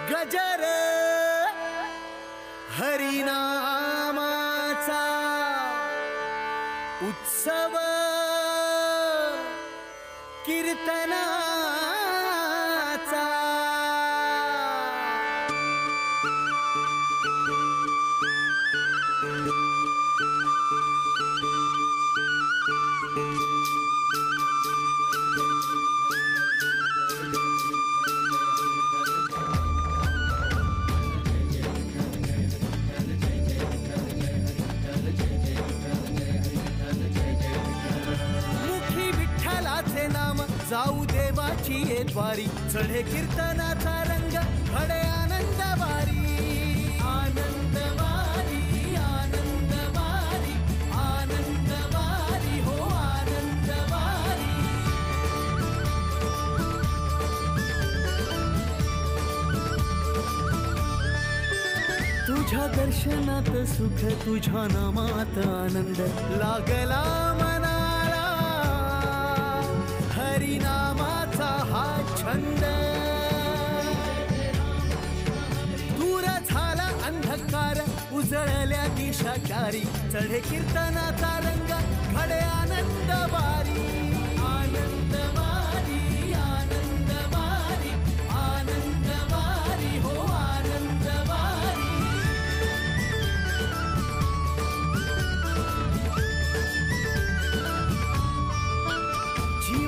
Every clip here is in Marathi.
गजर हरिनामाचा उत्सव कीर्तनाचा जाऊ देवाची ये द्वारी चढे कीर्तनाचा रंग घडे आनंदवारी आनंदवारी आनंदवारी आनंदवारी हो आनंदवारी तुझ्या दर्शनात सुख तुझ्या नामात आनंद लागला मनाला हरिनामाचा हा छंद दूर झाला अंधकार उजळल्या दिशा चारी चढे कीर्तनाचा रंग घडे आनंदवारी आनंदवारी आनंदवारी आनंदवारी हो आनंदवारी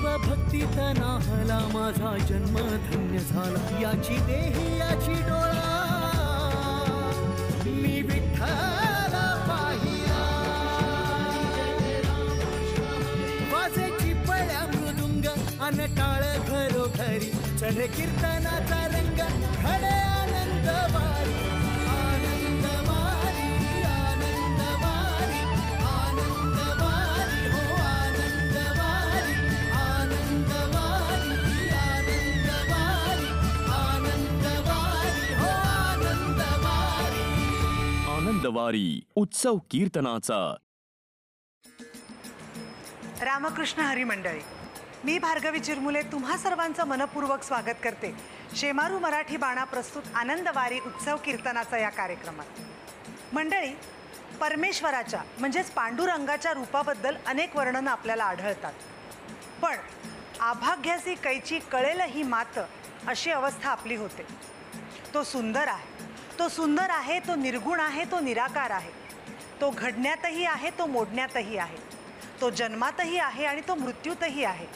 भक्तीत नाहला माझा जन्म धन्य झाला याची देही याची डोळा मी विठ्ठला पाहिला वाजे चिपळ्या मृदुंग अनटाळ घरोघरी चढे कीर्तनाचा रंग घडे आनंदवारी आनंदवारी आनंदवारी आनंदवारी हो आनंदवारी आनंदवारी उत्सव कीर्तनाचा. रामकृष्ण हरी मंडळी, मी भार्गवी चिरमुले तुम्हा सर्वांचं मनपूर्वक स्वागत करते शेमारू मराठी बाणा प्रस्तुत आनंदवारी उत्सव कीर्तनाचा या कार्यक्रमात. मंडळी, परमेश्वराच्या म्हणजेच पांडुरंगाच्या रूपाबद्दल अनेक वर्णनं आपल्याला आढळतात, पण आभाग्यासी कैची कळेल ही मात अशी अवस्था आपली होते. तो सुंदर आहे, तो सुंदर आहे, तो निर्गुण आहे, तो निराकार आहे, तो घडण्यातही आहे, तो मोडण्यातही आहे, तो जन्मातही आहे आणि तो मृत्यूतही आहे.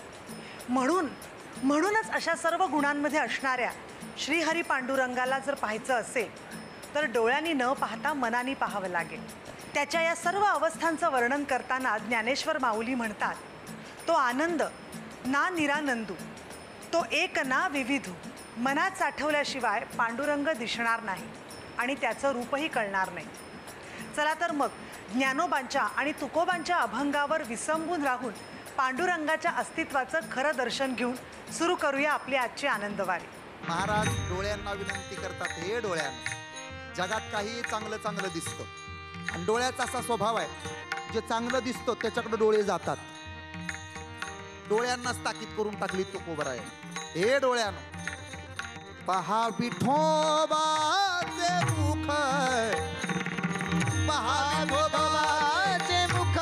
म्हणूनच अशा सर्व गुणांमध्ये असणाऱ्या श्रीहरी पांडुरंगाला जर पाहायचं असेल तर डोळ्यांनी न पाहता मनाने पाहावं लागेल. त्याच्या या सर्व अवस्थांचं वर्णन करताना ज्ञानेश्वर माऊली म्हणतात, तो आनंद ना निरानंदू, तो एक ना विविधू, मनात साठवल्याशिवाय पांडुरंग दिसणार नाही आणि त्याचं रूपही कळणार नाही. चला तर मग ज्ञानोबांच्या आणि तुकोबांच्या अभंगावर विसंबून राहून पांडुरंगाच्या अस्तित्वाचं खरं दर्शन घेऊन सुरू करूया आपली आजची आनंदवारी. महाराज डोळ्यांना विनंती करतात, हे डोळ्यांना, जगात काही चांगलं चांगलं दिसतं आणि डोळ्याचा असा स्वभाव आहे, जे चांगलं दिसतं त्याच्याकडे डोळे जातात. डोळ्यांनाच ताकीद करून टाकली तुकोबराय. हे डोळ्यानं पहा विठोबाचे मुख, पहा विठोबाचे मुख,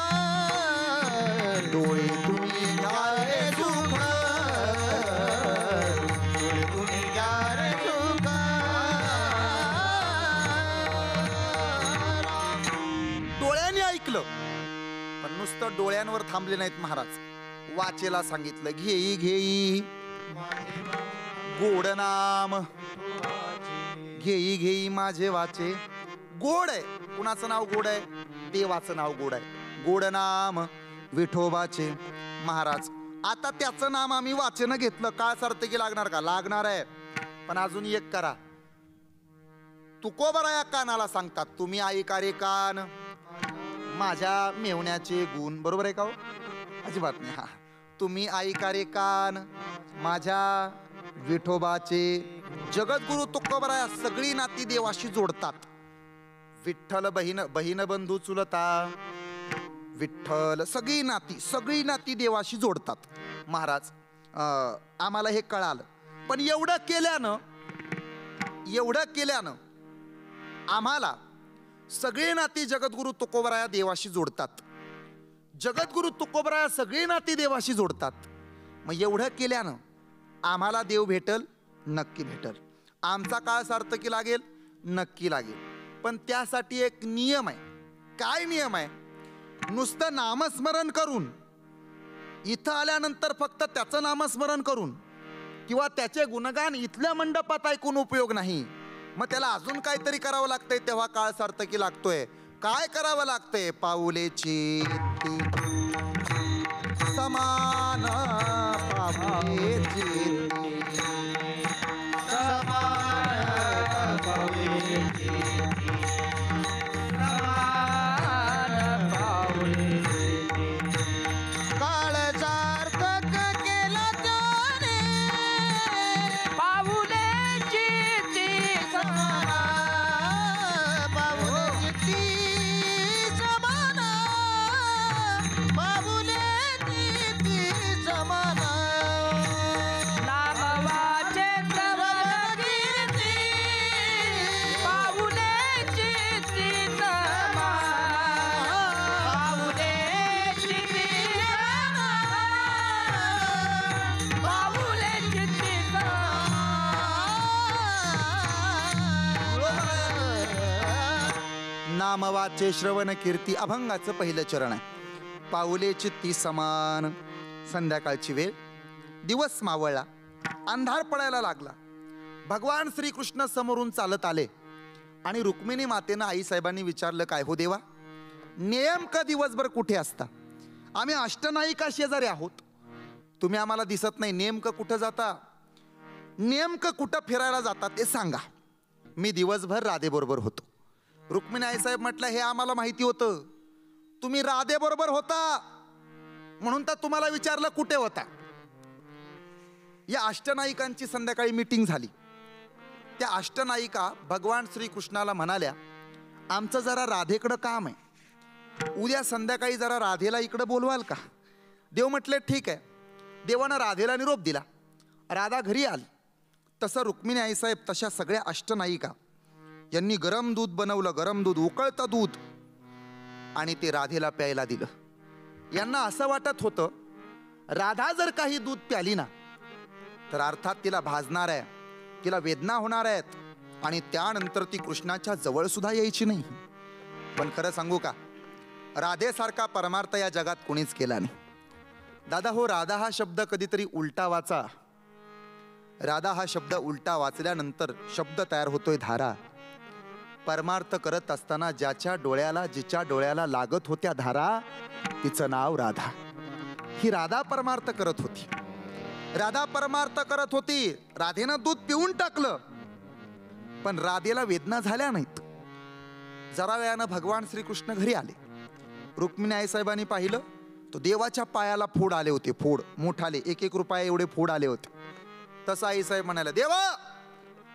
डोळे तुम्ही घ्या रे सुख, डोळे तुम्ही घ्या रे सुख. डोळ्यांनी ऐकलं, पण नुसतं डोळ्यांवर थांबले नाहीत महाराज. वाचेला सांगितलं, घेई घेई गोड नाम, घेई घेई माझे वाचे. गोड आहे, कुणाचं नाव गोड आहे? देवाचं नाव गोड आहे. गोड नाम विठोबाचे. महाराज, आता त्याचं नाम आम्ही वाचन घेतलं, काळ सार्थकी लागणार का? लागणार आहे, पण अजून एक करा. तुकोबरा या कानाला सांगतात, तुम्ही ऐका रे कान माझ्या मेवण्याचे गुण. बरोबर आहे का हो? अजिबात नाही. हा, तुम्ही ऐका रे कान माझ्या विठोबाचे. जगद्गुरु तुकोबराया सगळी नाती देवाशी जोडतात. विठ्ठल बहीण बंधू चुलता, विठ्ठल सगळी नाती देवाशी जोडतात. महाराज, आम्हाला हे कळालं, पण एवढं केल्यानं एवढं केल्यानं आम्हाला सगळे नाती जगद्गुरु तुकोबराया देवाशी जोडतात. जगद्गुरु तुकोबराया सगळी नाती देवाशी जोडतात. मग एवढं केल्यानं आम्हाला देव भेटल, नक्की भेटल. आमचा काळ सार्थकी लागेल, नक्की लागेल. पण त्यासाठी एक नियम आहे. काय नियम आहे? नुसतं नामस्मरण करून, इथं आल्यानंतर फक्त त्याचं नामस्मरण करून किंवा त्याचे गुणगान इथल्या मंडपात ऐकून उपयोग नाही. मग त्याला अजून काहीतरी करावं लागतंय, तेव्हा काळ सार्थकी लागतोय. काय करावं लागतंय? पाऊलेची समान, पाऊलेची समान, पाऊलेची काळ सार्थक केला त्याने, पाऊलेची ती समान, पाऊलेची समान, पाऊलेची ती समान. नामवाचे श्रवण कीर्ती, पाऊलेची ती समान, पाऊलेची ती समान, पाऊलेची ती नामवाचे श्रवण कीर्ती अभंगाचं पहिलं चरण आहे. पाऊले चित्ती समान. संध्याकाळची वेळ, दिवस मावळला, अंधार पडायला लागला. भगवान श्रीकृष्ण समोरून चालत आले आणि रुक्मिणी मातेनं आईसाहेबांनी विचारलं, काय हो देवा, नेमकं दिवसभर कुठे असता? आम्ही अष्टनायिका शेजारी आहोत, तुम्ही आम्हाला दिसत नाही. नेमकं कुठं जाता? नेमकं कुठं फिरायला जाता ते सांगा. मी दिवसभर राधेबरोबर होतो. रुक्मिणी आईसाहेब म्हटलं, हे आम्हाला माहिती होतं, तुम्ही राधेबरोबर होता म्हणून तर तुम्हाला विचारलं कुठे होता. या अष्टनायिकांची संध्याकाळी मीटिंग झाली. त्या अष्टनायिका भगवान श्रीकृष्णाला म्हणाल्या, आमचं जरा राधेकडं काम आहे, उद्या संध्याकाळी जरा राधेला इकडं बोलवाल का? देव म्हटले ठीक आहे. देवानं राधेला निरोप दिला, राधा घरी आली. तसं रुक्मिणी आईसाहेब, तशा सगळ्या अष्टनायिका यांनी गरम दूध बनवलं, गरम दूध, उकळतं दूध, आणि ते राधेला प्यायला दिलं. यांना असं वाटत होतं, राधा जर काही दूध प्याली ना तर अर्थात तिला भाजणार आहे, तिला वेदना होणार आहेत आणि त्यानंतर ती कृष्णाच्या जवळ सुद्धा यायची नाही. पण खरं सांगू का, राधेसारखा परमार्थ या जगात कोणीच केला नाही. दादा हो, राधा हा शब्द कधीतरी उलटा वाचा. राधा हा शब्द उलटा वाचल्यानंतर शब्द तयार होतोय धारा. परमार्थ करत असताना ज्याच्या डोळ्याला, जिच्या डोळ्याला लागत होत्या धारा, तिचं नाव राधा. ही राधा परमार्थ करत होती. राधा परमार्थ करत होती. राधेनं दूध पिऊन टाकलं, पण राधेला वेदना झाल्या नाहीत. जरा वेळानं भगवान श्रीकृष्ण घरी आले. रुक्मिणी आईसाहेबांनी पाहिलं, तो देवाच्या पायाला फोड आले होते, फोड मोठाले, 1-1 रुपये एवढे फोड आले होते. तसं आईसाहेब म्हणाले, देवा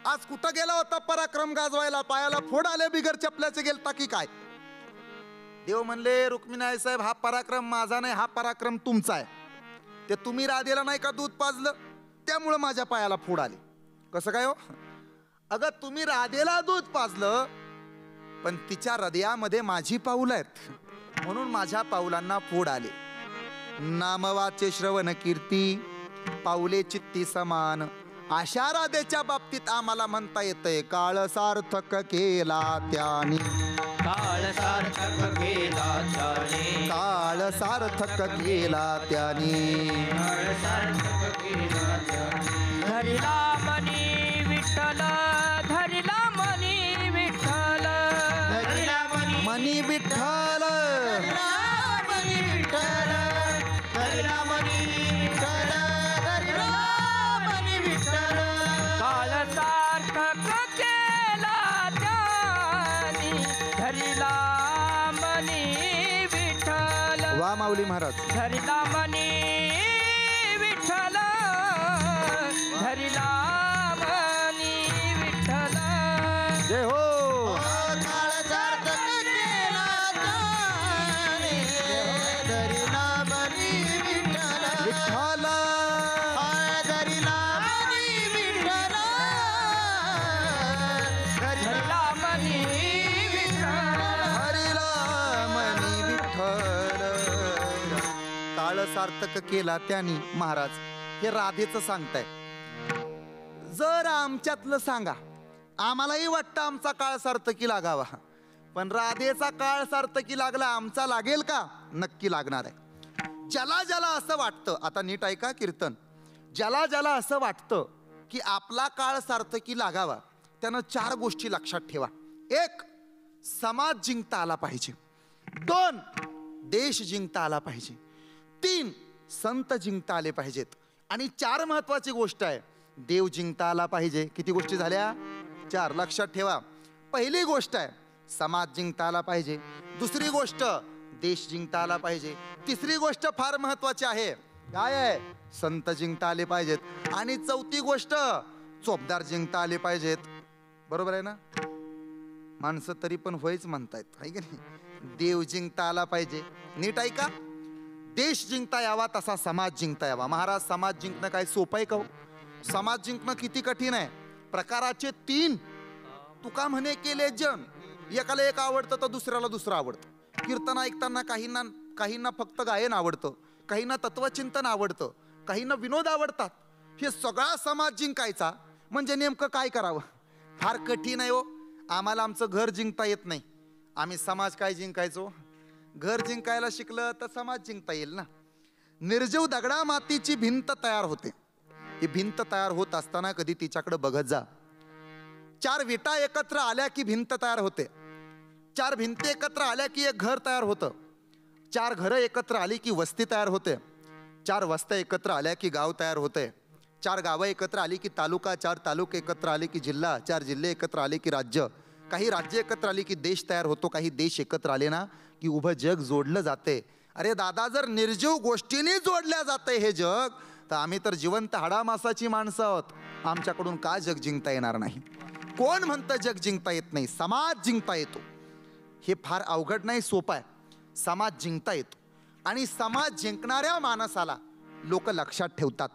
आज कुठं गेला होता पराक्रम गाजवायला? पायाला फोड आले, बिगर चपल्याचे गेलता की काय? देव म्हणले, रुक्मिणी आईसाहेब, हा पराक्रम माझा नाही, हा पराक्रम तुमचा आहे. ते तुम्ही राधेला नाही का दूध पाजलं, त्यामुळं माझ्या पायाला फोड आले. कसं काय हो? अगं तुम्ही राधेला दूध पाजलं, पण तिच्या हृदयामध्ये माझी पाऊल आहेत, म्हणून माझ्या पाऊलांना फोड आले. नामवाचे श्रवण कीर्ती, पाऊले चित्ती समान. अशा राधेच्या बाबतीत आम्हाला म्हणता येतंय, काळ सार्थक केला त्याने, काळ सार्थक केला त्याने, काळ सार्थक केला त्याने, काळ सार्थक केला त्याने. धरिला मनी विठ्ठल, धरिला मनी विठ्ठल, धरिला मनी विठ्ठल, मनी विठ्ठल, धरिला मनी विठ्ठल, धरिला मनी विठ्ठल. काळ सार्थक केला त्याने, धरिला मनी विठ्ठल. वा माऊली महाराज. धरिला मनी विठ्ठल, धरिला मनी विठ्ठल. जय हो. काळ सार्थक केला त्याने, धरिला मनी विठ्ठल, विठ्ठल, धरिला मनी विठ्ठल, सार्थक केला त्यांनी महाराज. हे राधेचं सांगताय. जर आमच्यातलं सांगा, आम्हालाही वाटतं आमचा काळ सार्थकी लागावा, पण राधेचा काळ सार्थकी लागला, आमचा लागेल का? नक्की लागणार आहे. ज्याला ज्याला असं वाटतं, आता नीट ऐका कीर्तन, ज्याला ज्याला असं वाटतं की आपला काळ सार्थकी लागावा, त्यानं 4 गोष्टी लक्षात ठेवा. 1, समाज जिंकता आला पाहिजे. 2, देश जिंकता आला पाहिजे. 3, संत जिंकता आले पाहिजेत. आणि 4 महत्वाची गोष्ट आहे, देव जिंकता आला पाहिजे. किती गोष्टी झाल्या? 4. लक्षात ठेवा. पहिली गोष्ट आहे समाज जिंकता आला पाहिजे. दुसरी गोष्ट देश जिंकता आला पाहिजे. तिसरी गोष्ट फार महत्वाची आहे, काय आहे? संत जिंकता आले पाहिजेत. आणि चौथी गोष्ट चोपदार जिंकता आले पाहिजेत. बरोबर आहे ना? माणसं तरी पण होयच म्हणतायत, आहे की नाही? देव जिंकता आला पाहिजे. नीट ऐका, देश जिंकता यावा तसा समाज जिंकता यावा. महाराज, समाज जिंकणं काय सोपं आहे का? समाज जिंकणं किती कठीण आहे. प्रकाराचे 3 तुका म्हणे केले जन. एकाला एक आवडतं तर दुसऱ्याला दुसरं आवडतं. कीर्तन ऐकताना काहींना फक्त गायन आवडतं, काहींना तत्वचिंतन आवडतं, काहींना विनोद आवडतात. हे सगळा समाज जिंकायचा म्हणजे नेमकं काय करावं? फार कठीण आहे हो. आम्हाला आमचं घर जिंकता येत नाही, आम्ही समाज काय जिंकायचो? घर जिंकायला शिकलं तर समाज जिंकता येईल ना. निर्जीव दगडा मातीची भिंत तयार होते. ही भिंत तयार होत असताना कधी तिच्याकडे बघत जा. 4 विटा एकत्र आल्या की भिंत तयार होते. 4 भिंती एकत्र आल्या की एक घर तयार होतं. 4 घरं एकत्र आली की वस्ती तयार होते. 4 वस्त्या एकत्र आल्या की गाव तयार होते. 4 गावं एकत्र आली की तालुका. 4 तालुके एकत्र आले की जिल्हा. 4 जिल्हे एकत्र आले की राज्य. काही राज्य एकत्र आली की देश तयार होतो. काही देश एकत्र आले ना की उभं जग जोडलं जाते. अरे दादा, जर निर्जीव गोष्टींनी जोडल्या जाते हे जग, तर आम्ही तर जिवंत हाडामासाची माणसं आहोत. आमच्याकडून का जग जिंकता येणार नाही? कोण म्हणतं जग जिंकता येत नाही? समाज जिंकता येतो. हे फार अवघड नाही, सोपं आहे. समाज जिंकता येतो. आणि समाज जिंकणाऱ्या माणसाला लोक लक्षात ठेवतात.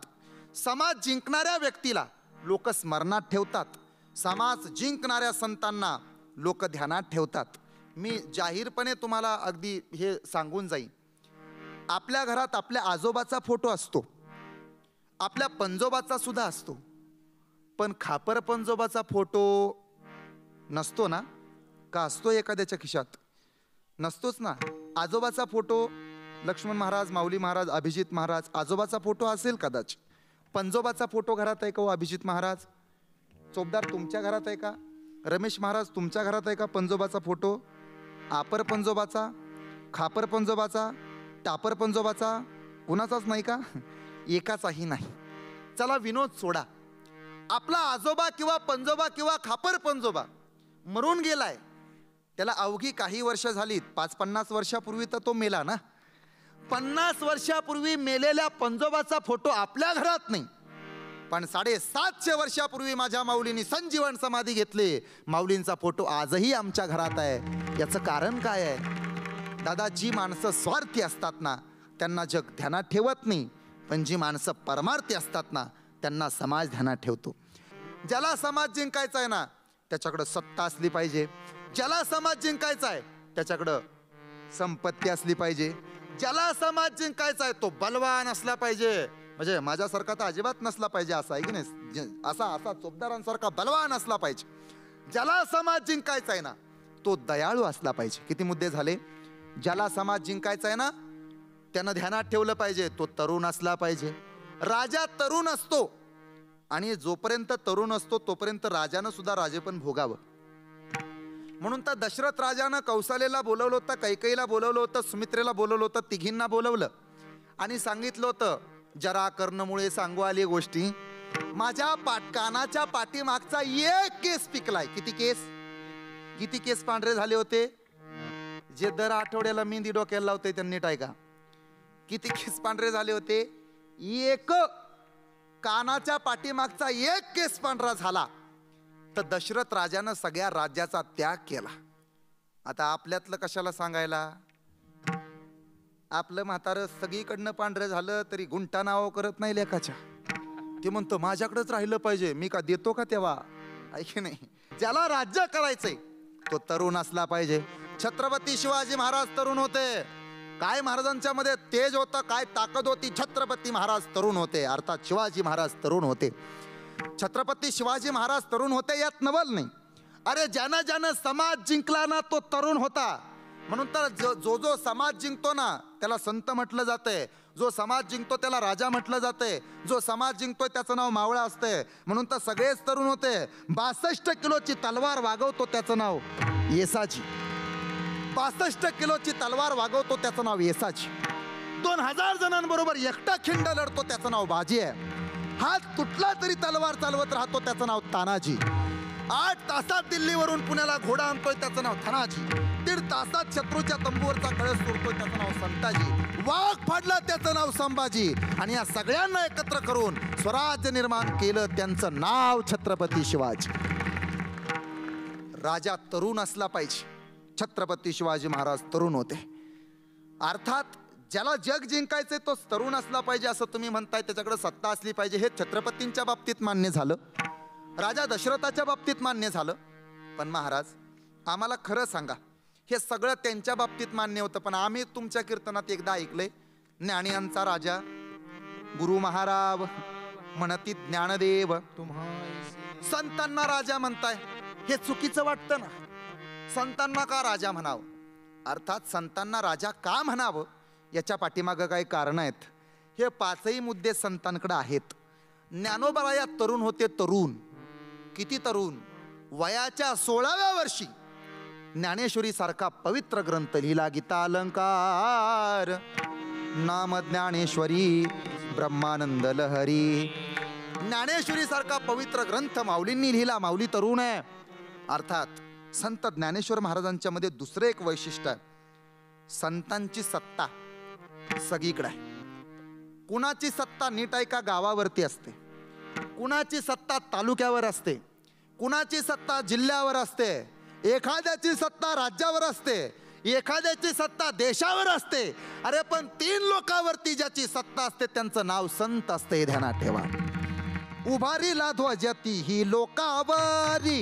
समाज जिंकणाऱ्या व्यक्तीला लोक स्मरणात ठेवतात. समाज जिंकणाऱ्या संतांना लोक ध्यानात ठेवतात. मी जाहीरपणे तुम्हाला अगदी हे सांगून जाईन, आपल्या घरात आपल्या आजोबाचा फोटो असतो, आपल्या पंजोबाचा सुद्धा असतो, पण खापर पंजोबाचा फोटो नसतो ना? का असतो? एखाद्याच्या खिशात नसतोच ना. आजोबाचा फोटो, लक्ष्मण महाराज, माऊली महाराज, अभिजित महाराज, आजोबाचा फोटो असेल कदाचित. पंजोबाचा फोटो घरात आहे का हो? अभिजित महाराज, चोपदार तुमच्या घरात आहे का? रमेश महाराज तुमच्या घरात आहे का पंजोबाचा फोटो? आपर पंजोबाचा, खापर पंजोबाचा, टापर पंजोबाचा कुणाचाच नाही का? एकाचाही नाही. चला विनोद सोडा, आपला आजोबा किंवा पंजोबा किंवा खापर पंजोबा मरून गेलाय, त्याला अवघी काही वर्ष झाली, 5-50 वर्षापूर्वी तर तो मेला ना. 50 वर्षापूर्वी मेलेल्या पंजोबाचा फोटो आपल्या घरात नाही, पण 750 वर्षापूर्वी माझ्या माऊलींनी संजीवन समाधी घेतली, माऊलींचा फोटो आजही आमच्या घरात आहे. याचं कारण काय आहे? दादा, जी माणसं स्वार्थी असतात ना त्यांना जग ध्यानात ठेवत नाही, पण जी माणसं परमार्थी असतात ना त्यांना समाज ध्यानात ठेवतो. ज्याला समाज जिंकायचा आहे ना त्याच्याकडं सत्ता असली पाहिजे. ज्याला समाज जिंकायचा आहे त्याच्याकडं संपत्ती असली पाहिजे. ज्याला समाज जिंकायचा आहे तो बलवान असला पाहिजे. म्हणजे माझ्यासारखा तर अजिबात नसला पाहिजे, असा आहे की नाही? असा चोपदारांसारखा बलवान असला पाहिजे. ज्याला समाज जिंकायचा आहे ना तो दयाळू असला पाहिजे. किती मुद्दे झाले? ज्याला समाज जिंकायचा आहे ना त्यानं ध्यानात ठेवलं पाहिजे तो तरुण असला पाहिजे. राजा तरुण असतो, आणि जोपर्यंत तरुण असतो तोपर्यंत राजानं सुद्धा राजेपण भोगावं. म्हणून तर दशरथ राजानं कौशल्याला बोलवलं होतं, कैकेयीला बोलवलं होतं, सुमित्रेला बोलवलं होतं, तिघींना बोलवलं आणि सांगितलं होतं, जरा कर्णमुळे सांगू आली गोष्टी, माझ्या कानाच्या पाठीमागचा एक केस पिकलाय. किती केस पांढरे झाले होते? जे दर आठवड्याला मेहंदी डोक्याला लावते त्यांनी टायका. किती केस पांढरे झाले होते? एक. कानाच्या पाठीमागचा एक केस पांढरा झाला तर दशरथ राजानं सगळ्या राज्याचा त्याग केला. आता आपल्यातलं कशाला सांगायला? आपलं म्हातारं सगळीकडनं पांढरं झालं तरी गुंटा नाव करत नाही लेखाच्या. ते म्हणतो माझ्याकडेच राहिलं पाहिजे, मी का देतो का तेव्हा? ऐक नाही. ज्याला राज्य करायचंय तो तरुण असला पाहिजे. छत्रपती शिवाजी महाराज तरुण होते, काय महाराजांच्या मध्ये तेज होतं, काय ताकद होती. छत्रपती महाराज तरुण होते, अर्थात शिवाजी महाराज तरुण होते. छत्रपती शिवाजी महाराज तरुण होते यात नवल नाही. अरे ज्यानं ज्यानं समाज जिंकला ना तो तरुण होता. म्हणून तर जो जो समाज जिंकतो ना त्याला संत म्हटलं जातंय. जो समाज जिंकतो त्याला राजा म्हटलं जातंय. जो समाज जिंकतोय त्याचं नाव मावळा असतंय. म्हणून तर सगळेच तरुण होते. 62 किलोची तलवार वागवतो त्याचं नाव येसाजी. 62 किलोची तलवार वागवतो त्याचं नाव येसाजी. 2000 जणांबरोबर एकटा खिंड लढतो त्याचं नाव बाजी आहे. हात कुठला तरी तलवार चालवत राहतो त्याचं नाव तानाजी. 8 तासात दिल्लीवरून पुण्याला घोडा आणतोय त्याचं नाव धनाजी. 1.5 तासात शत्रूच्या तंबूवरचा कळस तोडतोय त्याचं नाव संताजी. वाघ फाडला त्याचं नाव संभाजी. आणि या सगळ्यांना एकत्र करून स्वराज्य निर्माण केलं त्यांचं नाव छत्रपती शिवाजी. राजा तरुण असला पाहिजे. छत्रपती शिवाजी महाराज तरुण होते. अर्थात ज्याला जग जिंकायचंय तो तरुण असला पाहिजे असं तुम्ही म्हणताय. त्याच्याकडे सत्ता असली पाहिजे. हे छत्रपतींच्या बाबतीत मान्य झालं, राजा दशरथाच्या बाबतीत मान्य झालं. पण महाराज आम्हाला खरं सांगा, हे सगळं त्यांच्या बाबतीत मान्य होतं. पण आम्ही तुमच्या कीर्तनात एकदा ऐकलंय, ज्ञानियांचा राजा गुरु महाराज म्हणती ज्ञानदेव. संतांना राजा म्हणताय, हे चुकीचं वाटतं ना. संतांना का राजा म्हणावं? अर्थात संतांना राजा का म्हणावं याच्या पाठीमागं काही कारण आहेत. हे 5ही मुद्दे संतांकडे आहेत. ज्ञानोबा या तरुण होते. तरुण किती तरुण, वयाच्या 16व्या वर्षी ज्ञानेश्वरी सारखा पवित्र ग्रंथ लिहिला. गीता अलंकार नाम ज्ञानेश्वरी ब्रह्मानंद लहरी. ज्ञानेश्वरी सारखा पवित्र ग्रंथ माऊलींनी लिहिला. माऊली तरुण आहे. अर्थात संत ज्ञानेश्वर महाराजांच्या मध्ये दुसरं एक वैशिष्ट्य आहे, संतांची सत्ता सगळीकडे आहे. कुणाची सत्ता नीट ऐका गावावरती असते, कुणाची सत्ता तालुक्यावर असते, कुणाची सत्ता जिल्ह्यावर असते, एखाद्याची सत्ता राज्यावर असते, एखाद्याची सत्ता देशावर असते. अरे पण 3 लोकांवरती ज्याची सत्ता असते त्यांचं नाव संत असते. ध्यानात ठेवा. उभारीला ध्वजती ही लोकावरी,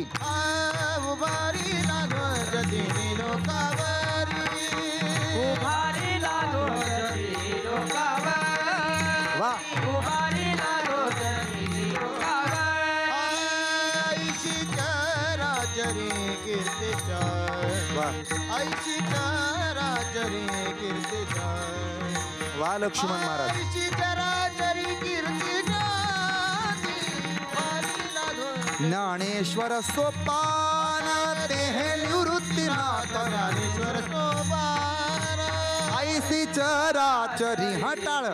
उभारीला ध्वजती ही लोकावरी, उभारीला ध्वजती लोकावरी, वा उभारीला ध्वजती लोकावरी. ऐशी चराचरी कीर्तीच्या, वा ऐशी चराचरी कीर्तीच्या, वा लक्ष्मण महाराज. ऐशी चराचरी कीर्तीच्या. ज्ञानेश्वर सोपान ते हे निवृत्तीनाथ, ज्ञानेश्वर सोपान ऐसी चराचरी हटाळ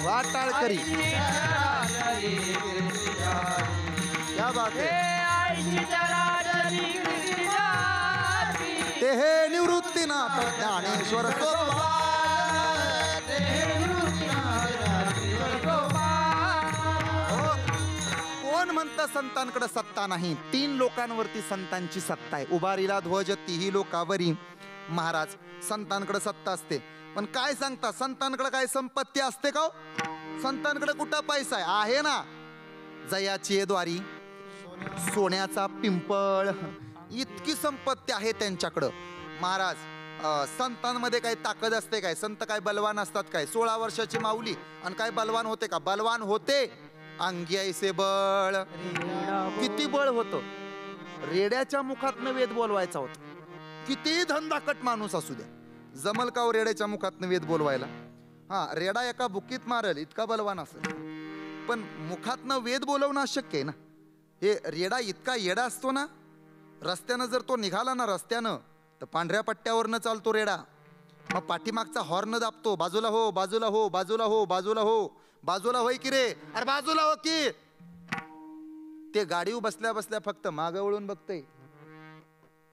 वाटाळ करी. क्या बात है. ते हे निवृत्तीनाथ ज्ञानेश्वर सोपान. कोण म्हणतं संतांकडे सत्ता नाही? 3 लोकांवरती संतांची सत्ता आहे. उभारीला ध्वज तीही लोकावरी. महाराज संतांकडे सत्ता असते. पण काय सांगता, संतांकडे काय संपत्ती असते का? संतांकडे कुठं पैसा आहे ना? जयाची द्वारी, सोन्याचा पिंपळ, इतकी संपत्ती आहे त्यांच्याकडं. महाराज संतांमध्ये काही ताकद असते काय? संत काय बलवान असतात काय? 16 वर्षाची माऊली आणि काय बलवान होते का? बलवान होते. अंगी ऐसे बळ. किती बळ होतं. रेड्याच्या मुखातनं वेद बोलवायचा होता. किती धंदाकट माणूस असू द्या, जमल का हो रेड्याच्या मुखातनं वेद बोलवायला? हा, रेडा एका बुकीत मारल इतका बलवान असेल, पण मुखातनं वेद बोलवणं अशक्य आहे ना. हे रेडा इतका येडा असतो ना, रस्त्यानं जर तो निघाला ना रस्त्यानं तर पांढऱ्या पट्ट्यावरनं चालतो रेडा. मग पाठीमागचा हॉर्न दाबतो, बाजूला हो, बाजूला हो, बाजूला हो, बाजूला हो, बाजूला होय की रे, अरे बाजूला हो की. ते गाडीवर बसल्या बसल्या फक्त मागं वळून बघतय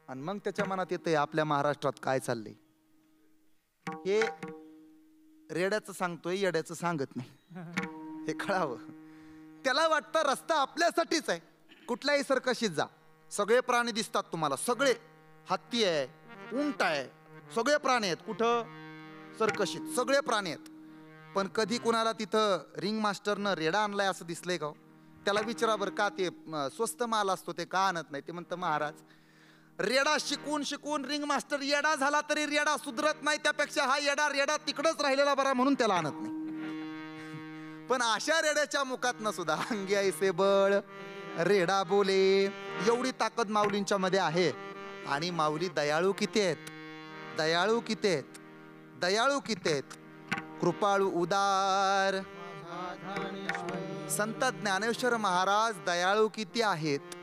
आणि मग त्याच्या मनात येतंय आपल्या महाराष्ट्रात काय चाललंय. हे रेड्याचं सांगतोय, येड्याचं सांगत नाही. हे कळावं. त्याला वाटतं रस्ता आपल्यासाठीच आहे. कुठल्याही सर्कशीत जा, सगळे प्राणी दिसतात तुम्हाला. सगळे, हत्ती आहे, उंट आहे, सगळे प्राणी आहेत. कुठं? सर्कशीत सगळे प्राणी आहेत. पण कधी कुणाला तिथं रिंग मास्टरनं रेडा आणलाय असं दिसलंय का? त्याला विचारा बरं का, ते स्वस्त माल असतो ते का आणत नाही? ते म्हणतं महाराज रेडा शिकून शिकून रिंग मास्टर येडा झाला तरी रेडा सुधरत नाही, त्यापेक्षा हा येडा रेडा तिकडच राहिलेला बरा म्हणून त्याला आणत नाही. पण अशा रेड्याच्या मुखातनं सुद्धा अंगी ऐसे बळ रेडा बोले, एवढी ताकद माऊलींच्या मध्ये आहे. आणि माऊली दयाळू किती आहेत, दयाळू किती आहेत, दयाळू किती आहेत, कृपाळू उदार. संत ज्ञानेश्वर महाराज दयाळू किती आहेत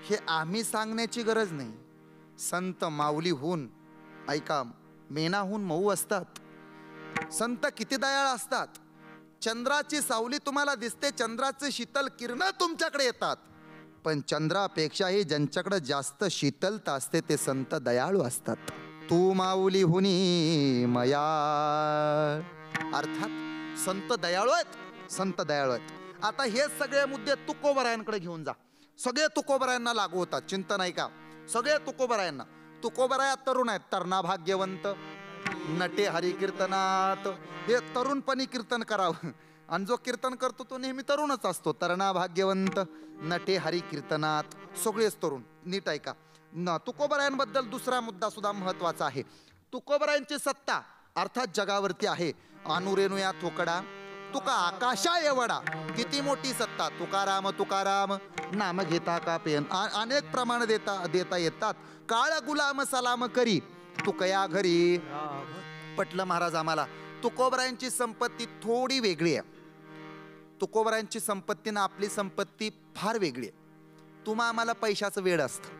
हे आम्ही सांगण्याची गरज नाही. संत माऊलीहून, ऐका, मेणाहून मऊ असतात. संत किती दयाळ असतात. चंद्राची सावली तुम्हाला दिसते, चंद्राचे शीतल किरण तुमच्याकडे येतात, पण चंद्रापेक्षाही ज्यांच्याकडे जास्त शीतलता असते ते संत दयाळू असतात. तू माऊली हुनी मया, अर्थात संत दयाळू आहेत, संत दयाळू आहेत. आता हे सगळे मुद्दे तुकोबरायांकडे घेऊन जा, सगळे तुकोबरायांना लागू होतात. चिंता नाही का, सगळे तुकोबरायांना. तुकोबराया तरुण आहेत, तरणा भाग्यवंत, नटे हरी कीर्तनात. हे तरुणपणी कीर्तन करावं, आणि जो कीर्तन करतो तो नेहमी तरुणच असतो. तरणा भाग्यवंत, नटे हरी कीर्तनात, सगळेच तरुण. नीट ऐका. तुकोबरायांबद्दल दुसरा मुद्दा सुद्धा महत्वाचा आहे. तुकोबरायांची सत्ता अर्थात जगावरती आहे. अनुरेणू या थोकडा, तुका आकाशा एवढा, किती मोठी सत्ता. तुकाराम तुकाराम नाम घेता का पेन, अनेक प्रमाण देता येतात. काळ गुलाम सलाम करी तुकया घरी. पटलं महाराज आम्हाला. तुकोबरायांची संपत्ती थोडी वेगळी आहे. तुकोबरायांची संपत्ती ना आपली संपत्ती फार वेगळी आहे. तुम्हा आम्हाला पैशाचं वेड असतं,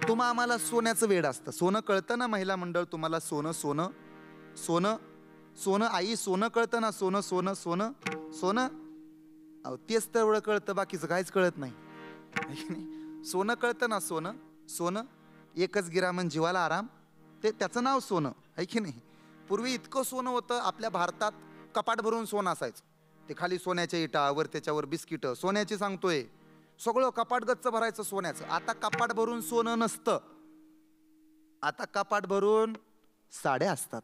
तुम्हा आम्हाला सोन्याचं वेड असतं. सोनं कळतं ना महिला मंडळ तुम्हाला, सोनं सोनं सोनं सोनं, आई सोनं कळतं ना, सोनं सोनं सोनं सोनं. अहो तेच तर एवढं कळतं, बाकीचं काहीच कळत नाही. सोनं कळतं ना, सोनं सोनं, एकच गिरामन जीवाला आराम, ते त्याचं नाव सोनं आहे की नाही. पूर्वी इतकं सोनं होतं आपल्या भारतात, कपाट भरून सोनं असायचं. ते खाली सोन्याच्या इटा, वर त्याच्यावर बिस्किटं सोन्याची सांगतोय, सगळं कपाट गच्च भरायचं सोन्याचं. आता कपाट भरून सोनं नसतं, आता कपाट भरून साड्या असतात.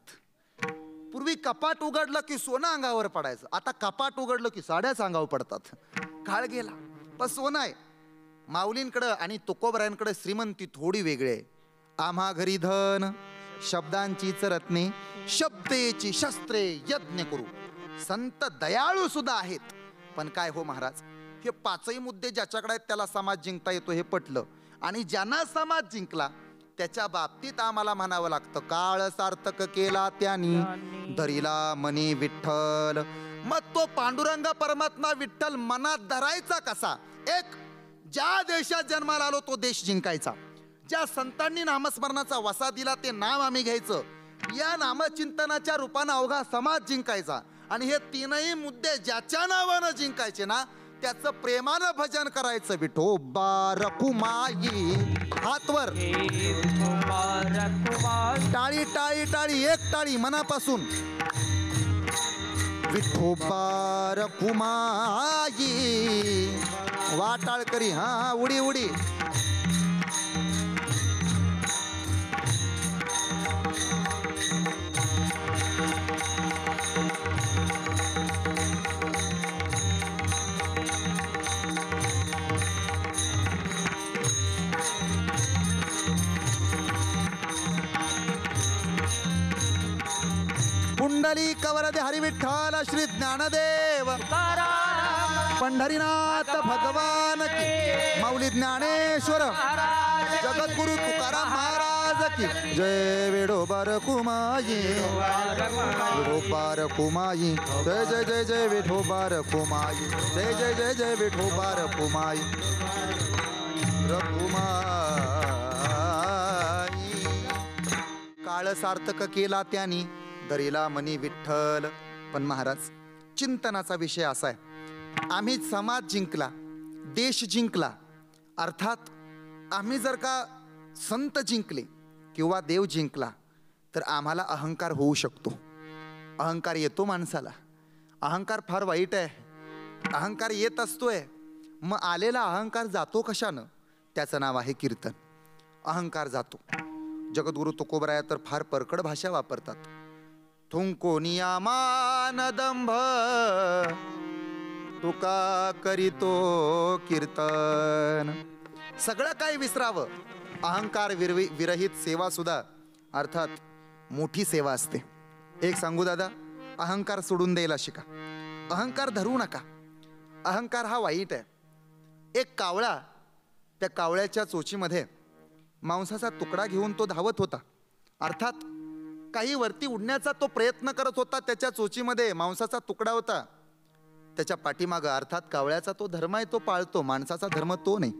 पूर्वी कपाट उघडलं की सोनं अंगावर पडायचं, आता कपाट उघडलं की साड्याच अंगावर पडतात. काळ गेला, पण सोनं आहे. माऊलींकडं आणि तुकोबरायांकडे श्रीमंती थोडी वेगळी आहे. आम्हा घरी धन शब्दांचीच रत्ने, शब्देची शस्त्रे यज्ञ करू. संत दयाळू सुद्धा आहेत. पण काय हो महाराज, हे पाचही मुद्दे ज्याच्याकडे आहेत त्याला समाज जिंकता येतो हे पटलं. आणि ज्यांना समाज जिंकला त्याच्या बाबतीत आम्हाला म्हणावं लागतं, काळ सार्थक केला त्यानी धरिला मनी विठ्ठल. मग तो पांडुरंग परमात्मा विठ्ठल मनात धरायचा कसा? एक, ज्या देशात जन्माला आलो तो देश जिंकायचा. ज्या संतांनी नामस्मरणाचा वसा दिला ते नाम आम्ही घ्यायचं. या नामचिंतनाच्या रूपानं अवघा समाज जिंकायचा. आणि हे तीनही मुद्दे ज्याच्या नावानं जिंकायचे ना त्याचं प्रेमानं भजन करायचं. विठोबा रखुमाई, हातवर, टाळी टाळी टाळी, एक टाळी मनापासून. विठोबा रखुमाई, वाटाळ करी, हा उडी उडी. पुंडली कवरदे हरी विठ्ठल श्री ज्ञानदेव पंढरीनाथ भगवान की. माऊली ज्ञानेश्वर जगद्गुरु तुकाराम महाराज की जय. विठोबा रखुमाई, विठोबा रखुमाई, जय जय जय जय विठोबा रखुमाई, जय जय जय जय विठोबा रखुमाई. रखुमाई काळ सार्थक केला त्यांनी धरिला मनी विठ्ठल. पण महाराज चिंतनाचा विषय असा आहे, आम्ही समाज जिंकला, देश जिंकला, अर्थात आम्ही जर का संत जिंकले किंवा देव जिंकला तर आम्हाला अहंकार होऊ शकतो. अहंकार येतो माणसाला. अहंकार फार वाईट आहे. अहंकार येत असतोय, मग आलेला अहंकार जातो कशानं? त्याचं नाव आहे कीर्तन. अहंकार जातो. जगद्गुरु तुकोबराया तर फार परकड भाषा वापरतात. थुंको नियामान दंभ तुका करीतो कीर्तन. सगळं काही विसरावं, अहंकार विरहित सेवा सुद्धा अर्थात मोठी सेवा असते. एक सांगू दादा, अहंकार सोडून द्यायला शिका. अहंकार धरू नका. अहंकार हा वाईट आहे. एक कावळा, त्या कावळ्याच्या चोचीमध्ये मांसाचा तुकडा घेऊन तो धावत होता. अर्थात काही वरती उडण्याचा तो प्रयत्न करत होता. त्याच्या चोचीमध्ये मांसाचा तुकडा होता. त्याच्या पाठीमागं अर्थात कावळ्याचा तो धर्म आहे, तो पाळतो. माणसाचा धर्म तो नाही.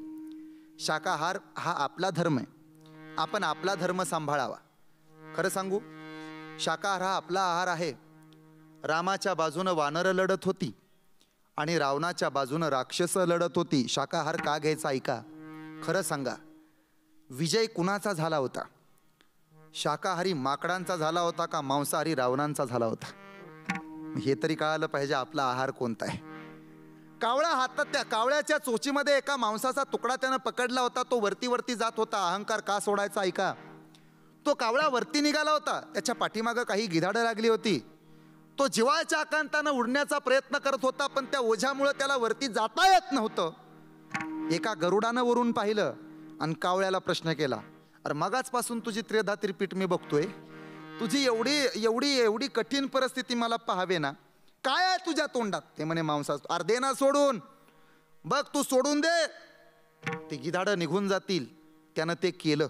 शाकाहार हा आपला धर्म आहे. आपण आपला धर्म सांभाळावा. खरं सांगू, शाकाहार हा आपला आहार आहे. रामाच्या बाजूनं वानरं लढत होती आणि रावणाच्या बाजूनं राक्षस लढत होती. शाकाहार का घ्यायचा ऐका. खरं सांगा, विजय कुणाचा झाला होता? शाकाहारी माकडांचा झाला होता का मांसाहारी रावणांचा झाला होता? हे तरी कळालं पाहिजे आपला आहार कोणता आहे. कावळा हातात, त्या कावळ्याच्या चोचीमध्ये एका मांसाचा तुकडा त्यानं पकडला होता. तो वरती जात होता. अहंकार का सोडायचा ऐका. तो कावळा वरती निघाला होता. त्याच्या पाठीमागं काही गिधाडं लागली होती. तो जिवाळ्याच्या आकांतानं उडण्याचा प्रयत्न करत होता, पण त्या ओझ्यामुळे त्याला वरती जाता येत नव्हतं. एका गरुडानं वरून पाहिलं आणि कावळ्याला प्रश्न केला, अरे मगाचपासून तुझी त्रेधा त्रिपीठ मी बघतोय, तुझी एवढी एवढी एवढी कठीण परिस्थिती मला पाहावे ना, काय आहे तुझ्या तोंडात? ते म्हणे मांसा. अर्धे ना सोडून बघ, तू सोडून दे, ते गिधाडं निघून जातील. त्यानं ते केलं.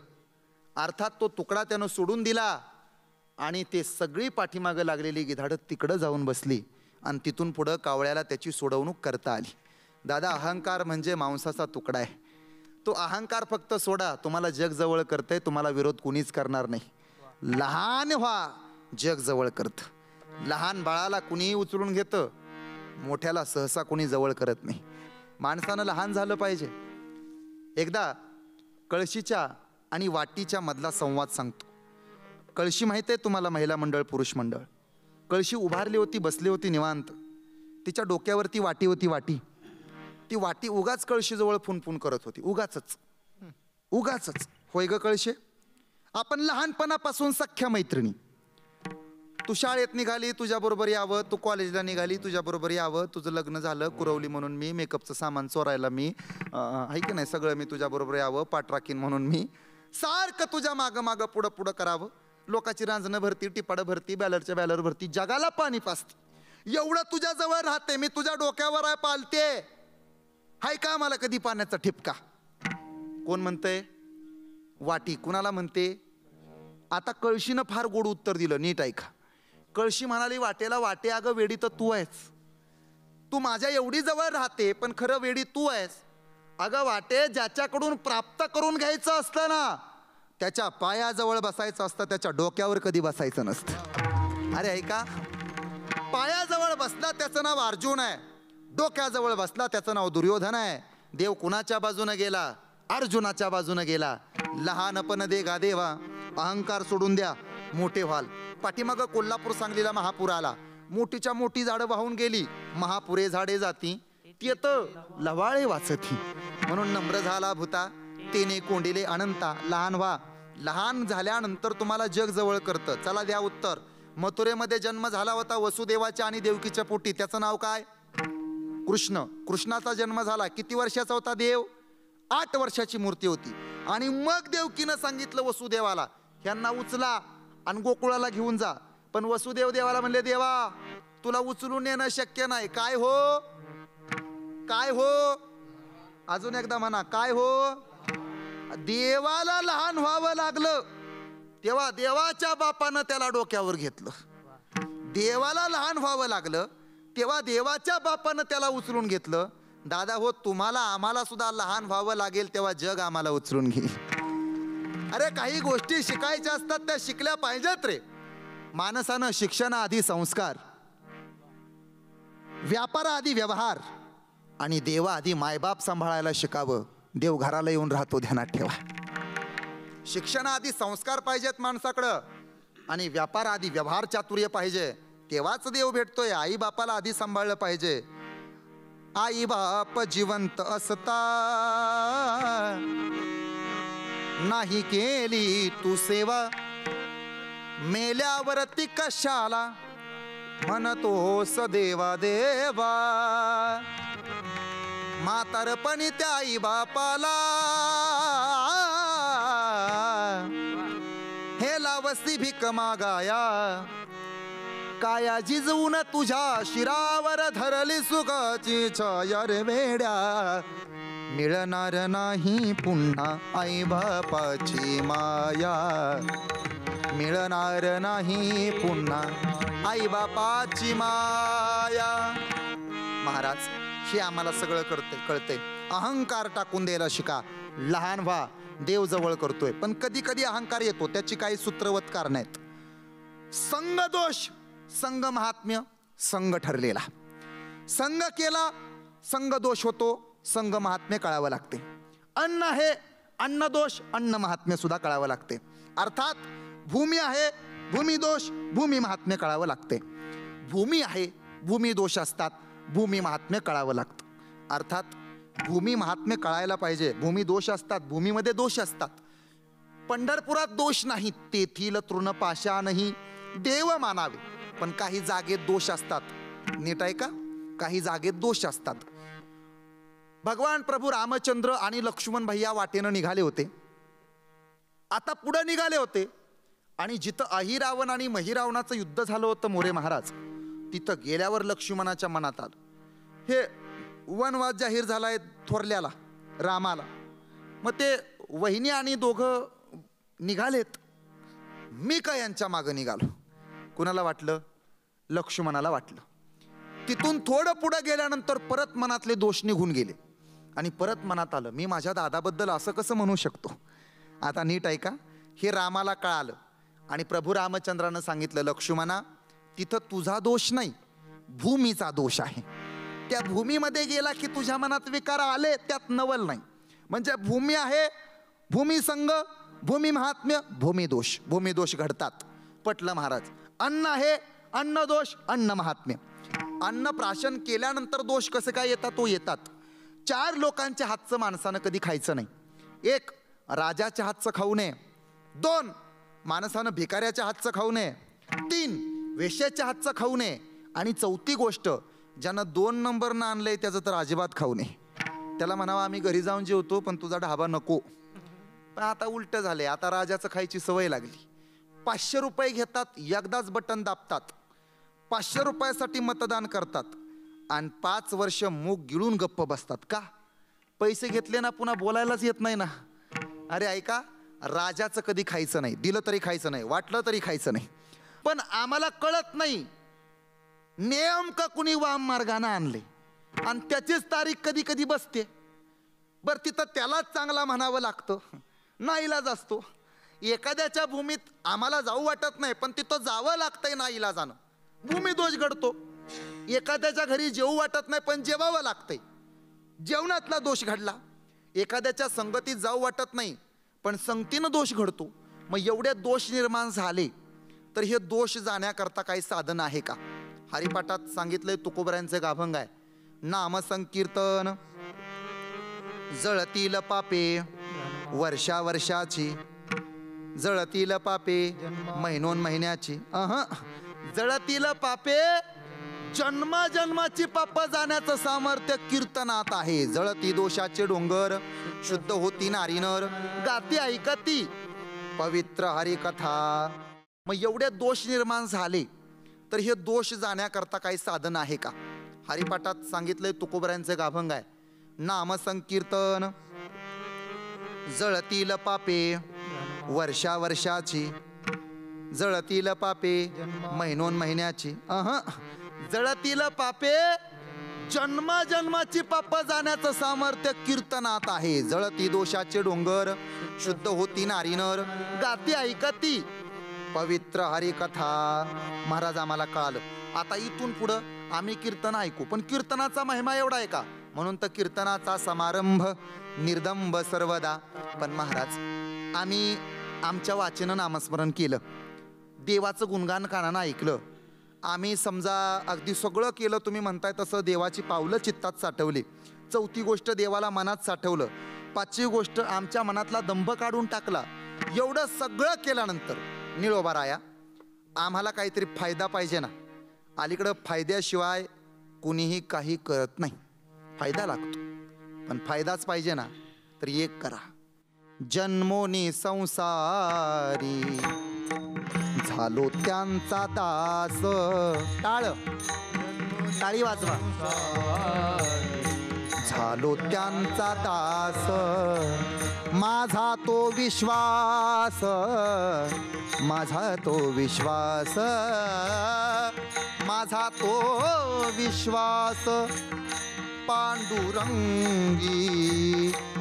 अर्थात तो तुकडा त्यानं सोडून दिला आणि ते सगळी पाठीमागं लागलेली गिधाडं तिकडं जाऊन बसली आणि तिथून पुढं कावळ्याला त्याची सोडवणूक करता आली. दादा, अहंकार म्हणजे मांसाचा तुकडा आहे. तो अहंकार फक्त सोडा, तुम्हाला जग जवळ करतंय. तुम्हाला विरोध कुणीच करणार नाही. लहान व्हा, जग जवळ करतं. लहान बाळाला कुणीही उचलून घेतं, मोठ्याला सहसा कुणी जवळ करत नाही. माणसानं लहान झालं पाहिजे. एकदा कळशीच्या आणि वाटीच्या मधला संवाद सांगतो. कळशी माहिती आहे तुम्हाला, महिला मंडळ पुरुष मंडळ. कळशी उभारली होती, बसली होती निवांत. तिच्या डोक्यावरती वाटी होती. ती वाटी उगाच कळशीजवळ फुनफुन करत होती. उगाच. होय ग कळशे, आपण लहानपणापासून सख्या मैत्रिणी. तू शाळेत निघाली, तुझ्याबरोबर यावं. तू कॉलेजला निघाली, तुझ्याबरोबर यावं. तुझं लग्न झालं, कुरवली म्हणून मी, मेकअपचं सामान चोरायला मी, आहे की नाही, सगळं मी तुझ्याबरोबर यावं. पाठराखीन म्हणून मी सारखं तुझ्या मागं पुढं करावं. लोकाची रांजणं भरती, टिपाडं भरती, बॅलरच्या बॅलर भरती, जगाला पाणी पाजते. एवढं तुझ्या जवळ राहते मी, तुझ्या डोक्यावर आहे, पालते. हाय का मला कधी पाण्याचा ठिपका? कोण म्हणतंय? वाटी. कुणाला म्हणते? आता कळशीनं फार गोड उत्तर दिलं, नीट ऐका. कळशी म्हणाली वाटेला, वाटे अगं वेडी तर तू आहेस. तू माझ्या एवढी जवळ राहते, पण खरं वेडी तू आहेस. अगं वाटे, ज्याच्याकडून प्राप्त करून घ्यायचं असतं ना, त्याच्या पायाजवळ बसायचं असतं, त्याच्या डोक्यावर कधी बसायचं नसतं. अरे ऐका, पायाजवळ बसला त्याचं नाव अर्जुन आहे, डोक्याजवळ बसला त्याचं नाव दुर्योधन आहे. देव कुणाच्या बाजूने गेला? अर्जुनाच्या बाजूने गेला. लहानपण दे गा देवा, अहंकार सोडून द्या, मोठे व्हाल. पाठीमागं कोल्हापूर सांगलीला महापूर आला. मोठीच्या मोठी झाडं वाहून गेली. महापुरे झाडे जाती, तेत लवाळे वाचती. म्हणून नम्र झाला भूता, तेने कोंडिले अनंता. लहान व्हा. लहान झाल्यानंतर तुम्हाला जग जवळ करतं. चला द्या उत्तर. मथुरेमध्ये जन्म झाला होता वसुदेवाच्या आणि देवकीच्या पोटी. त्याचं नाव काय? कृष्ण. कृष्णाचा जन्म झाला. किती वर्षाचा होता देव? 8 वर्षाची मूर्ती होती. आणि मग देवकीनं सांगितलं वसुदेवाला, ह्यांना उचला आणि गोकुळाला घेऊन जा. पण वसुदेव देवाला म्हणले, देवा तुला उचलून येणं शक्य नाही. काय हो? काय हो? अजून एकदा म्हणा, काय हो? देवाला लहान व्हावं लागलं तेव्हा देवाच्या बापानं त्याला डोक्यावर घेतलं. देवाला लहान व्हावं लागलं तेव्हा देवाच्या बापानं त्याला उचलून घेतलं. दादा हो, तुम्हाला आम्हाला सुद्धा लहान व्हावं लागेल तेव्हा जग आम्हाला उचलून घेईल. अरे काही गोष्टी शिकायच्या असतात, त्या शिकल्या पाहिजेत रे. माणसानं शिक्षणाआधी संस्कार, व्यापाराआधी व्यवहार आणि देवाआधी मायबाप सांभाळायला शिकावं. देव घराला येऊन राहतो, ध्यानात ठेवा. शिक्षणाआधी संस्कार पाहिजेत माणसाकडं आणि व्यापाराआधी व्यवहार चातुर्य पाहिजे, तेव्हाच देव भेटतोय. आई बापाला आधी सांभाळलं पाहिजे. आई बाप जिवंत असता नाही केली तू सेवा, मेल्यावरती कशाला म्हणतोस देवा देवा. म्हातारपणी त्या आई बापाला यावसी भीक मागाया, काया जिजवून तुझ्या शिरावर धरली सुखाची छाया रे वेड्या, मिळणार नाही पुन्हा आई बापाची माया, मिळणार नाही पुन्हा आई बापाची माया. महाराज हे आम्हाला सगळं कळतंय. अहंकार टाकून द्यायला शिका. लहान व्हा, देव जवळ करतोय. पण कधी कधी अहंकार येतो, त्याची काही सूत्रवत कारण आहेत. संग दोष, संग महात्म्य, संग ठरलेला. संग केला, संग दोष होतो, संग महात्म्य कळावं लागते. अन्न आहे, अन्न दोष, अन्न महात्म्य सुद्धा कळावं लागते. अर्थात भूमी आहे, भूमी दोष, भूमी महात्म्य कळावं लागते. भूमी आहे, भूमी दोष असतात, भूमी महात्म्य कळावं लागतं. अर्थात भूमी महात्म्य कळायला पाहिजे. भूमी दोष असतात, भूमीमध्ये दोष असतात. पंढरपुरात दोष नाही, तेथील तृणपाशानही देव मानावे. पण काही जागेत दोष असतात. नीट आहे का? काही जागेत दोष असतात. भगवान प्रभू रामचंद्र आणि लक्ष्मण भैया वाटेनं निघाले होते. आता पुढे निघाले होते आणि जिथं अहिरावण आणि महिरावणाचं युद्ध झालं होतं मोरे महाराज, तिथं गेल्यावर लक्ष्मणाच्या मनात आलं, हे वनवास जाहीर झालाय थोरल्याला रामाला. मग ते वहिनी आणि दोघं निघालेत, मी का यांच्या मागं निघालो? कुणाला वाटलं? लक्ष्मणाला वाटलं. तिथून थोडं पुढं गेल्यानंतर परत मनातले दोष निघून गेले आणि परत मनात आलं, मी माझ्या दादाबद्दल असं कसं म्हणू शकतो? आता नीट ऐका, हे रामाला कळालं आणि प्रभू रामचंद्रानं सांगितलं, लक्ष्मणा तिथं तुझा दोष नाही, भूमीचा दोष आहे. त्या भूमीमध्ये गेला की तुझ्या मनात विकार आले, त्यात नवल नाही. म्हणजे भूमी आहे, भूमी संग, भूमी महात्म्य, भूमी दोष, भूमी दोष घडतात. पटलं महाराज. अन्न आहे, अन्न दोष, अन्न महात्म्य. अन्न प्राशन केल्यानंतर दोष कसं काय येतात? तो येतात. 4 लोकांच्या हातचं माणसानं कधी खायचं नाही. 1 राजाच्या हातचं खाऊ नये. 2 माणसानं भिकाऱ्याच्या हातचं खाऊ नये. 3 वेश्याच्या हातचं खाऊ नये. आणि 4थी गोष्ट, ज्यानं 2 नंबरनं आणलंय त्याचं तर अजिबात खाऊ नये. त्याला म्हणावं आम्ही घरी जाऊन जेवतो पण तुझा ढाबा नको. पण आता उलट झाले, आता राजाचं खायची सवय लागली. 500 रुपये घेतात, एकदाच बटन दाबतात, 500 रुपयासाठी मतदान करतात आणि 5 वर्ष मूग गिळून गप्प बसतात. का? पैसे घेतले ना, पुन्हा बोलायलाच येत नाही ना. अरे ऐका, राजाचं कधी खायचं नाही, दिलं तरी खायचं नाही, वाटलं तरी खायचं नाही. पण आम्हाला कळत नाही नेमकं कुणी वाम मार्गाने आणले आणि त्याचीच तारीख कधी कधी बसते. बरं तिथं त्यालाच चांगला म्हणावं लागतं, नाईलाज असतो. एखाद्याच्या भूमीत आम्हाला जाऊ वाटत नाही पण तिथं जावं लागतंय नाईलाजानं, भूमी दोष घडतो. एखाद्याच्या घरी जेवू वाटत नाही पण जेवावं लागतंय, जेवणातला दोष घडला. एखाद्याच्या संगतीत जाऊ वाटत नाही पण संगतीनं दोष घडतो. मग एवढे दोष निर्माण झाले तर हे दोष जाण्याकरता काही साधन आहे का? हरिपाठात सांगितलंय, तुकोबऱ्यांचे गाभंग आहे, नामसंकीर्तन. जळतील पापे वर्षा वर्षाची, जळतील पापे महिनोन महिन्याची, जळतील पापे जन्माजन्माची पाप जाण्याचं सामर्थ्य कीर्तनात आहे. जळती दोषाचे डोंगर, शुद्ध होती नारी नर, गाती ऐकती पवित्र हरिकथा. मग एवढे दोष निर्माण झाले तर हे दोष जाण्याकरता काही साधन आहे का? हरिपाठात सांगितलंय, तुकोबऱ्यांचे गाभंग आहे, नामसंकीर्तन. जळतील पापे वर्षा वर्षाची, जळतील पापे महिनोन महिन्याची, जळतील पापे जन्माजन्माची पाप जाण्याचं सामर्थ्य कीर्तनात आहे. जळती दोषाचे डोंगर, शुद्ध होती नारी नर, गाती ऐकती पवित्र हरिकथा. महाराज आम्हाला कळालं. आता इथून पुढं आम्ही कीर्तन ऐकू, पण कीर्तनाचा महिमा एवढा आहे का? म्हणून तर कीर्तनाचा समारंभ निर्दंब सर्वदा. पण महाराज आम्ही आमच्या वाचेनं नामस्मरण केलं, देवाचं गुणगान कानानं ऐकलं, आम्ही समजा अगदी सगळं केलं तुम्ही म्हणताय तसं, देवाची पावलं चित्तात साठवली. 4थी गोष्ट देवाला मनात साठवलं. 5वी गोष्ट आमच्या मनातला दंभ काढून टाकला. एवढं सगळं केल्यानंतर निळोबा राया आम्हाला काहीतरी फायदा पाहिजे ना. अलीकडं फायद्याशिवाय कुणीही काही करत नाही. फायदा लागतो पण फायदाच पाहिजे ना. तर एक करा, जन्मोनी संसारी झालो त्यांचा दास. टाळी वाजवा. झालो त्यांचा दास, माझा तो विश्वास, माझा तो विश्वास, माझा तो विश्वास. पांडुरंगी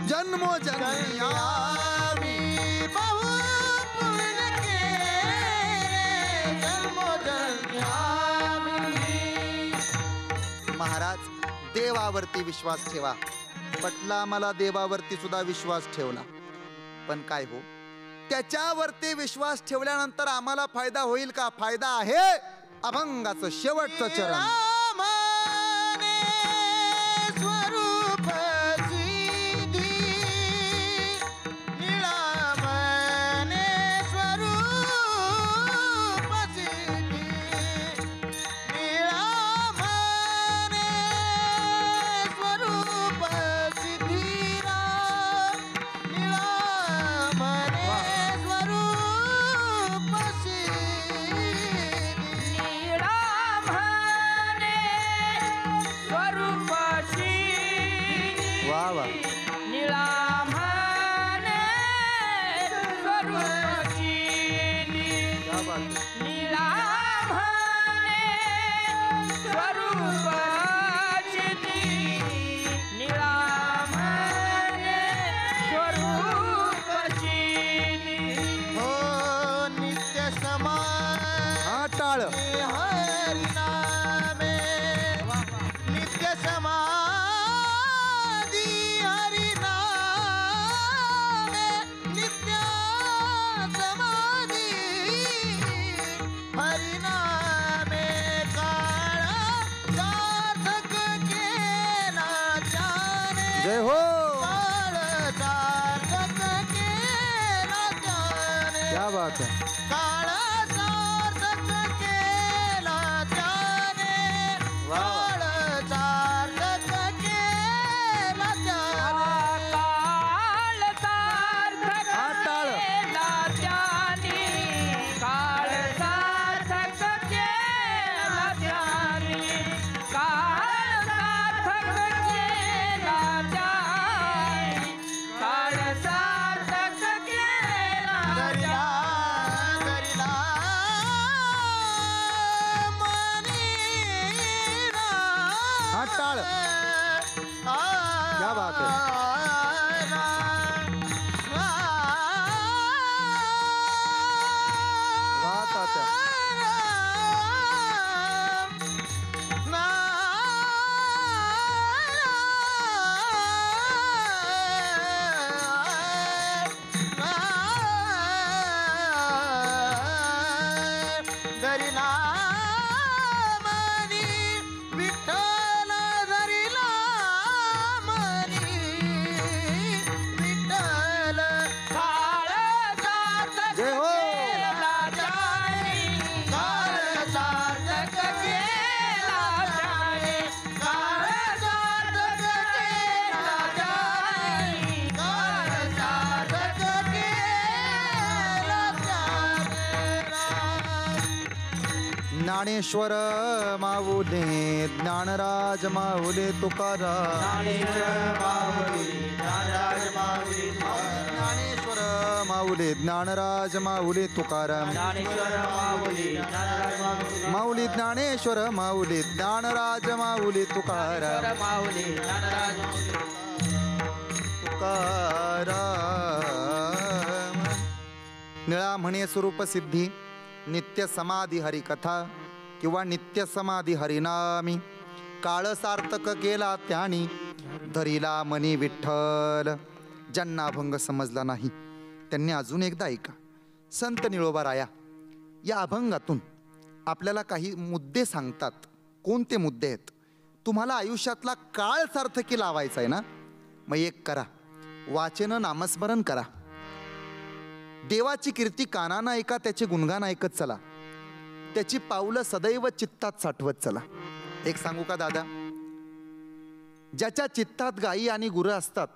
जन्मोजन्मी आम्ही बहु पुण्य केले, जन्मोजन्मी आम्ही. महाराज, देवावरती विश्वास ठेवा. पटला मला देवावरती सुद्धा विश्वास ठेवला, पण काय हो, त्याच्यावरती विश्वास ठेवल्यानंतर आम्हाला फायदा होईल का? फायदा आहे अभंगाचं शेवटचं चरण. रामाने स्वरूप सिद्धी, निळामने स्वरूप सिद्धी, निळामने स्वरूप सिद्धीरा, निळामने स्वरूप सिद्धी. वा वा. क्या बात है. हो नित्य समान हा टाळ. हरिनामे, नित्य समाधी हरिनामे, नित्य समाधी हरिनामे. काळ सार्थक केला त्याने, जय हो. काळ सार्थक केला त्याने. क्या बात है. काळ सार्थक केला त्याने, काळ सार्थक केला त्याने. हा टाळ. दरिला दरिला मनीरा. हा टाळ. क्या बात है. वा तात्या. दरिला मनी विठ्ठल, दरिला मनी विठ्ठल. जय हो. काळ सार्थक केला त्याने, काळ सार्थक केला त्याने, काळ सार्थक केला त्याने. ज्ञानेश्वर माऊले, ज्ञानराज माऊले तुकाराम. ज्ञानेश्वर माऊले, ज्ञानराज माऊले तुकाराम. माऊली ज्ञानेश्वर माऊली, ज्ञानराज माऊली तुकाराम. तुकाराम. निळा म्हणे स्वरूप सिद्धी, नित्य समाधी हरिकथा किंवा नित्य समाधी हरिनामी. काळ सार्थक केला त्यानी, धरिला मनी विठ्ठल. ज्यांना अभंग समजला नाही त्यांनी अजून एकदा ऐका. संत निळोबा राया या अभंगातून आपल्याला काही मुद्दे सांगतात. कोणते मुद्दे आहेत? तुम्हाला आयुष्यातला काळ सार्थकी लावायचा आहे ना, मग एक करा, वाचन नामस्मरण करा. देवाची कीर्ती कानानं ऐका, त्याचे गुणगान ऐकत चला, त्याची पावलं सदैव चित्तात साठवत चला. एक सांगू का दादा, ज्याच्या चित्तात गायी आणि गुरं असतात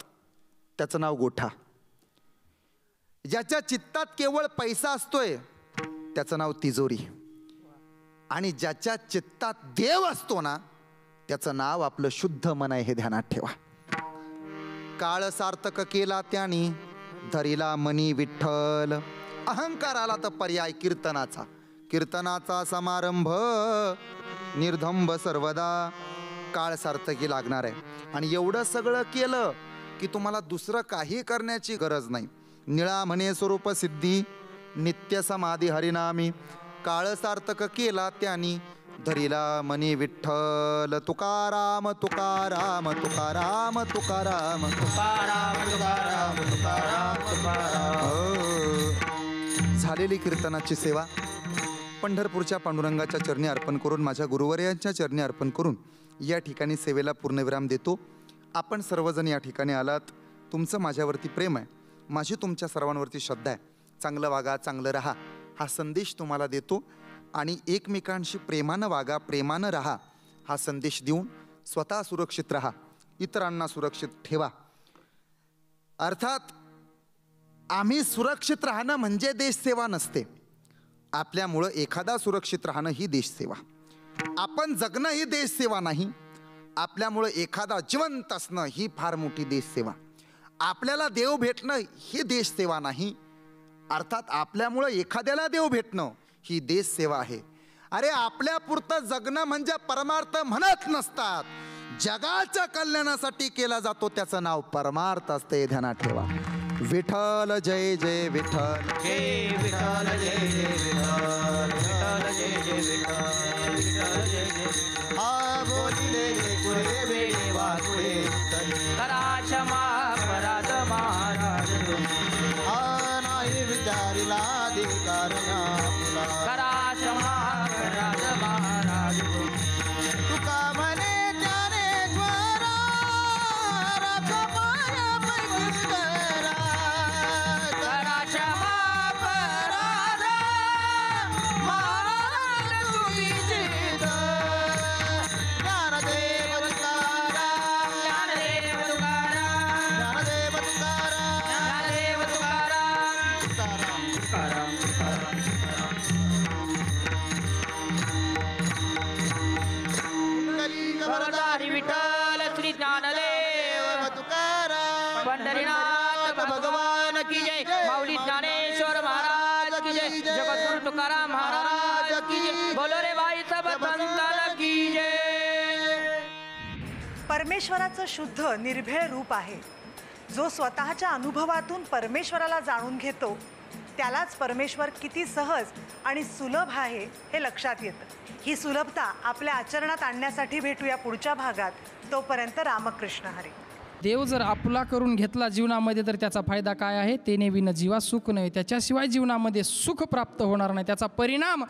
त्याचं नाव गोठा. ज्याच्या चित्तात केवळ पैसा असतोय त्याचं नाव तिजोरी. आणि ज्याच्या चित्तात देव असतो ना, त्याचं नाव आपलं शुद्ध मन आहे, हे ध्यानात ठेवा. काळ सार्थक केला त्यानी, धरिला मनी विठ्ठल. अहंकाराला तर पर्याय कीर्तनाचा. कीर्तनाचा समारंभ निर्धंब सर्वदा. काळ सार्थकी लागणार आहे. आणि एवढं सगळं केलं की तुम्हाला दुसरं काही करण्याची गरज नाही. निळा म्हणे स्वरूप सिद्धी, नित्य समाधी हरिनामी. काळ सार्थक केला त्यानी, धरिला मनी विठ्ठल. तुकाराम तुकाराम तुकाराम तुकाराम तुकाराम तुकाराम तुकाराम तुकाराम. झालेली कीर्तनाची सेवा पंढरपूरच्या पांडुरंगाच्या चरणी अर्पण करून, माझ्या गुरुवर्यांच्या चरणी अर्पण करून या ठिकाणी सेवेला पूर्णविराम देतो. आपण सर्वजण या ठिकाणी आलात, तुमचं माझ्यावरती प्रेम आहे, माझी तुमच्या सर्वांवरती श्रद्धा आहे. चांगलं वागा, चांगलं राहा, हा संदेश तुम्हाला देतो. आणि एकमेकांशी प्रेमानं वागा, प्रेमानं राहा, हा संदेश देऊन स्वतः सुरक्षित राहा, इतरांना सुरक्षित ठेवा. अर्थात आम्ही सुरक्षित राहणं म्हणजे देशसेवा नसते. आपल्यामुळं एखादा सुरक्षित राहणं ही देशसेवा. आपण जगणं ही देशसेवा नाही. आपल्यामुळं एखादा जिवंत असणं ही फार मोठी देशसेवा. आपल्याला देव भेटणं ही देशसेवा नाही. अर्थात आपल्यामुळं एखाद्याला देव भेटणं ही देशसेवा आहे. अरे आपल्यापुरतं जगणं म्हणजे परमार्थ म्हणत नसतात. जगाच्या कल्याणासाठी केला जातो त्याचं नाव परमार्थ असते, ध्यानात ठेवा. विठ्ठल जय जय विठ्ठल, जय विठ्ठल जय जय विठ्ठल, विठ्ठल जय जय विठ्ठल, विठ्ठल जय जय. हा बोलिले कुळे वेळे वाकुळे, करा क्षमा अपराध महाराज तुम्ही. हा नाही विचारिला अधिकार ना आपला, करा क्षमा अपराध महाराज तुम्ही. तुका म्हणे ज्ञानेश्वरा, राख माया पैगंबरा, करा क्षमा अपराध महाराज तुम्ही. ज्ञानदेव तुकाराम, ज्ञानदेव तुकाराम, ज्ञानदेव तुकाराम, ज्ञानदेव तुकाराम, तुकाराम तुकाराम तुकाराम तुकाराम. विठ्ठल श्री ज्ञानदेव तुकाराम, पंढरीनाथ भगवान की जय. माऊली ज्ञानेश्वर महाराज की जय. जगद्गुरु तुकाराम महाराज की जय. बोलो रे भाई सब संतान की जय. परमेश्वराचं शुद्ध निर्भेळ रूप आहे. जो स्वतःच्या अनुभवातून परमेश्वराला जाणून घेतो त्यालाच परमेश्वर किती सहज आणि सुलभ आहे हे लक्षात येतं. ही सुलभता आपल्या आचरणात आणण्यासाठी भेटूया पुढच्या भागात. तोपर्यंत रामकृष्ण हरी. देव जर आपला करून घेतला जीवनामध्ये तर त्याचा फायदा काय आहे? तेने विन जीवा सुख नव्हे. त्याच्याशिवाय जीवनामध्ये सुख प्राप्त होणार नाही. त्याचा परिणाम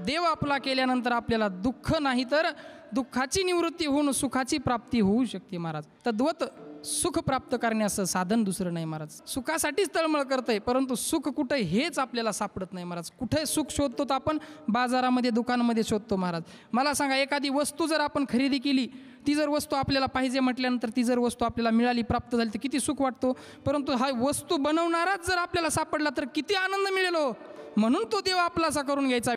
देव आपला केल्यानंतर आपल्याला दुःख नाही तर दुःखाची निवृत्ती होऊन सुखाची प्राप्ती होऊ शकते. महाराज तद्वत सुख प्राप्त करण्याचं साधन दुसरं नाही. महाराज सुखासाठीच तळमळ करतंय, परंतु सुख कुठं हेच आपल्याला सापडत नाही. महाराज कुठे सुख शोधतो तर आपण बाजारामध्ये दुकानामध्ये शोधतो. महाराज मला सांगा, एखादी वस्तू जर आपण खरेदी केली, ती जर वस्तू आपल्याला पाहिजे म्हटल्यानंतर ती जर वस्तू आपल्याला मिळाली, प्राप्त झाली तर किती सुख वाटतो. परंतु हा वस्तू बनवणाराच जर आपल्याला सापडला तर किती आनंद मिळेल. म्हणून तो देव आपलासा करून घ्यायचा.